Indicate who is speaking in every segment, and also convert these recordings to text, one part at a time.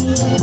Speaker 1: Halo.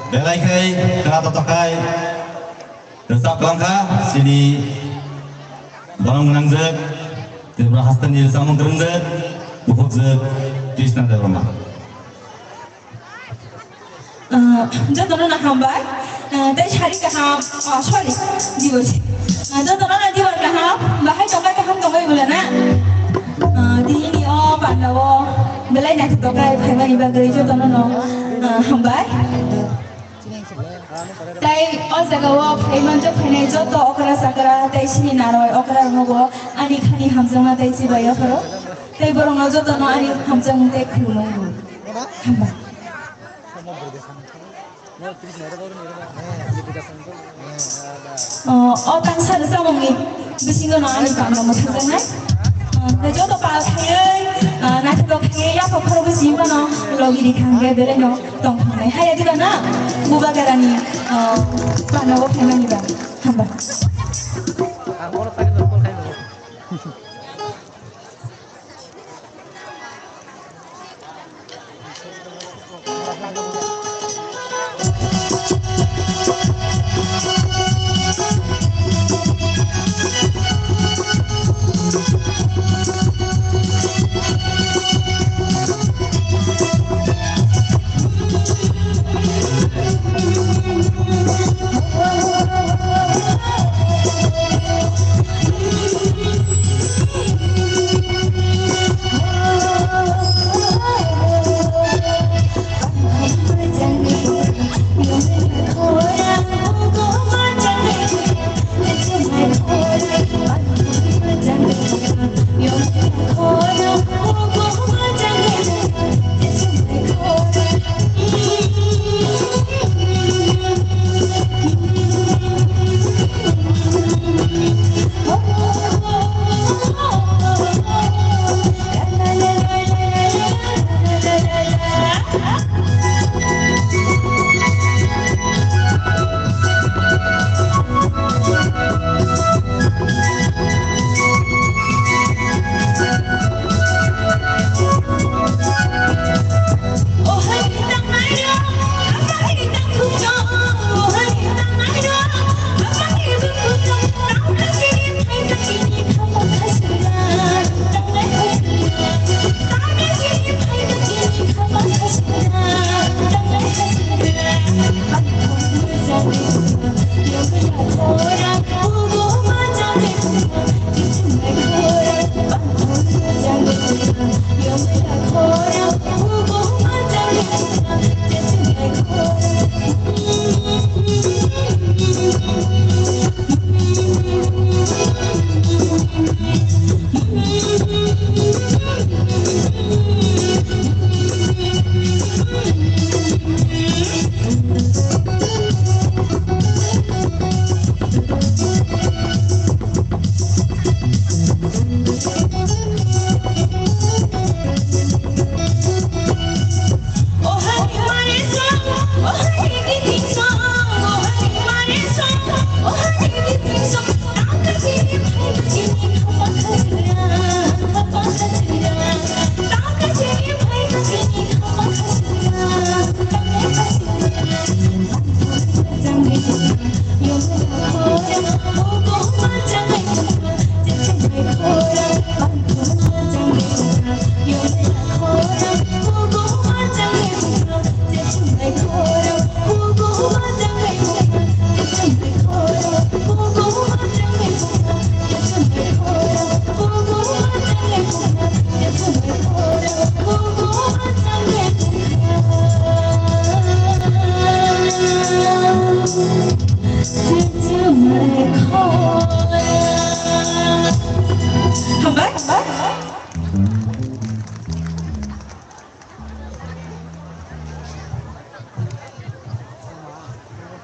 Speaker 1: Belai kai, kenapa tokai? Resap langkah, sini barang menang zek, tidak hastan di sama gerenzek, buhut zek, Krishna Devrama.
Speaker 2: Jatuh nak hambai, tapi hari kaham, sorry, dibuat. Jatuh nak dibuat kaham, bahaya tokai kaham tokai bulan di ini pandawo, belai nak tokai, pemani bagari jatuh nak hambai. Tay ozagawa payment jo phane jo to okra sakra tay sini naroi okra ngogo ani khani hamjanga tay sibaya kharo tay borong jo to no ani hamjang tay khulmo hamba o kan sar samongi bisingo no ani kamno mo thang nai jo to pa khai na to khai ya ko kharo bisiba no logi ni khangge bere no tong nai haya diba na buba garani panawo pemani ba hamba Hambai.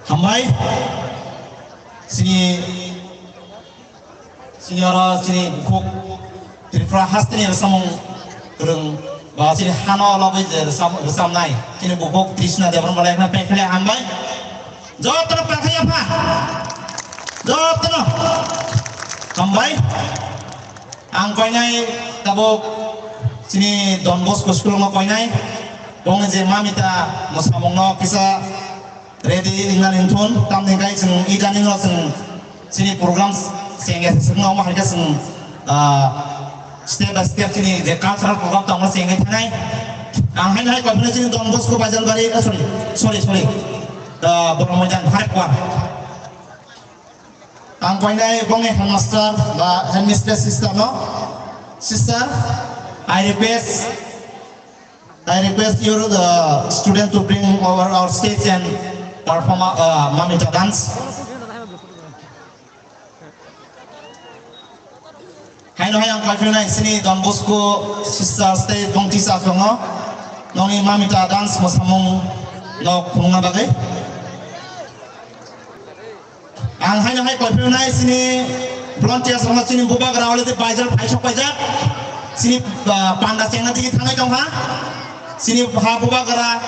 Speaker 3: Hambai sini senior sini kok Tripura hastini samung turun bahwa sini Hano lagi bersam naik sini bukuk Krishna Dewan mulai nak pekle Hambai jawab terus pekle apa jawab terus Hambai angkoi nai tabuk sini Don Bosco School ngakoi nai bong je mamita musamung no kisah ready dengan intun tam dengan sing ikan ini sing sini program sehingga semua orang harga sing step by step sini the cultural program tam sehingga tanai angin hai kau sini Don Bosco Bajal Bari sorry bermajan hari kuat angkoi nai bonge headmaster ba headmistress sister no sister I request you the student to bring over our stage and perform Mamita dance. Hai no yang kau filmnya sini Don Bosco sister stay bongti safongo, nongi Mamita dance musamung no kunga bagai. Ang hai no kau filmnya sini volunteer sama sini buba gerawal itu bajar, paisok bajar, sini pandas yang nanti kita naik dong ha, sini buba gerah.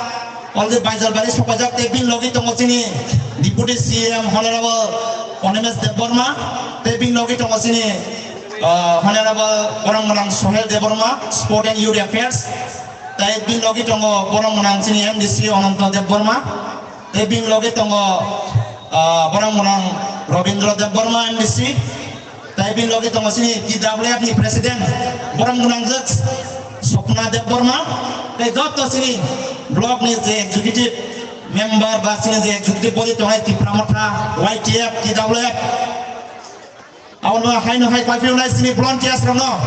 Speaker 3: All the Bajal Bari Sopajak Tebin Logi Tongosini, Deputy CM Honorable Onemes Deborma, Tebin Logi Tongosini, Honorable Borang Sohel Deborma, Sport and Youth Affairs, Tebin Logi Tongo Borang Sini MDC Onanto Deborma, Tebin Logi Tongo Borang Robindro Deborma MDC, Tebin Logi Tongosini TWF ni President Borang Zets Sopna Deborma, Dr. Sini blog ni je executive member basini je executive body tongai Tipramata YTF TWF awal hai no hai kau filmnya sini volunteers rono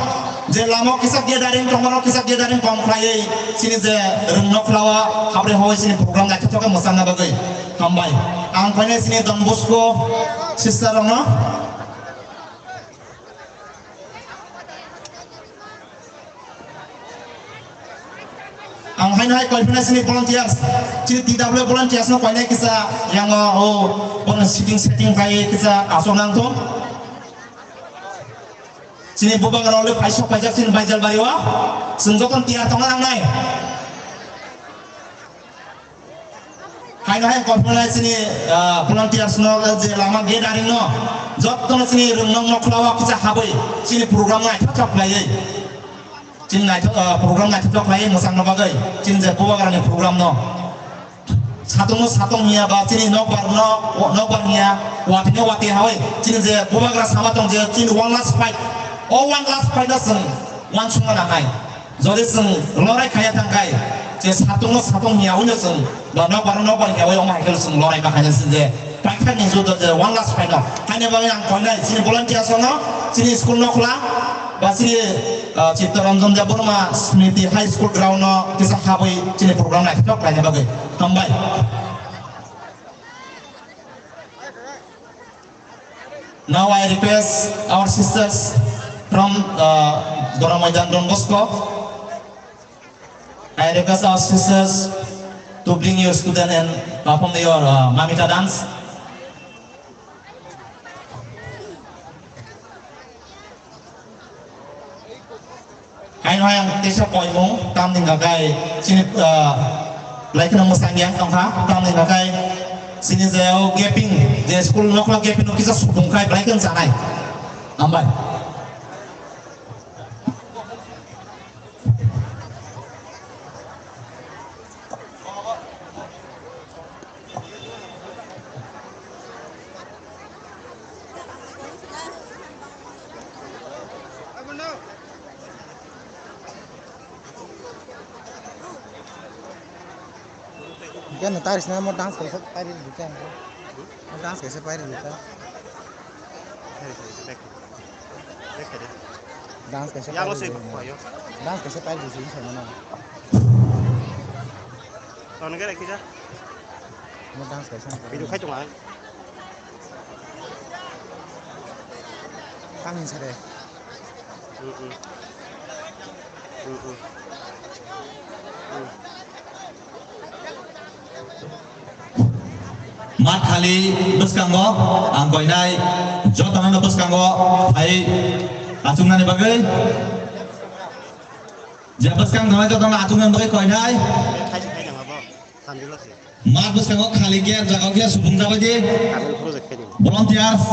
Speaker 3: je lamo kisah dia daring tomono kisah dia daring komplai sini je renok lawa habre hoi sini program nak cocok musana bagai Hambai ang kau sini Don Bosco sister rono ang hai kau filmnya sini volunteers sini tidak boleh volunteers no kau ni kisah yang setting kai kisah asonang tu sini buba ngarole paisok pajak sini Bajal Bariwa senggokan tiar tongan ang nai hai kau filmnya sini volunteers no je lama dia dari no job tu sini renong noklawa kisah haboi sini program ngai cocok lagi Cin nai program nai cocok lagi musang no bagai cin je buba garane program no satong nia ba cini nokbar nia wati hawai cin je buba gara sama tong je cin one last fight na seng one sunga na ngai jadi seng lorai kaya tangkai je satong nia unyo seng ba nokbar nia wai omai kel seng lorai ba kaya seng je pakai ni sudah je one last fight no hanya bang yang kau nai cini volunteer sono cini school nokla basri Ciptaranjan Deborma Smriti High School ground no kisah haboi cini program nak cocok lainnya bagai Hambai now I request our sisters from Doramajan Don Bosco I request our sisters to bring your student and perform your Mamita dance. Hai no yang desa Poimong tam ning gagai sini lai kena musang yang tong ha tam ning gagai sini zeo gaping je school nokla gaping no kisah subung kai lai kan sanai ambai
Speaker 4: क्या नतार इसने मोर dance कैसे पारी दिखता है मोर dance कैसे पारी दिखता है डांस कैसे पारी दिखता है ना Mau dance kayak sana.
Speaker 5: Video khai chung ai.
Speaker 4: Kangin sare.
Speaker 1: Mat kali beskango angkoinai jotonan beskango ai acungan bagai ja beskang nama jotonan acungan bagai koinai
Speaker 5: Khai yang apa? Sambil lah sih.
Speaker 1: mat beskango kali kia jaga kia subung jaga je
Speaker 5: Kami project ini.
Speaker 1: volunteers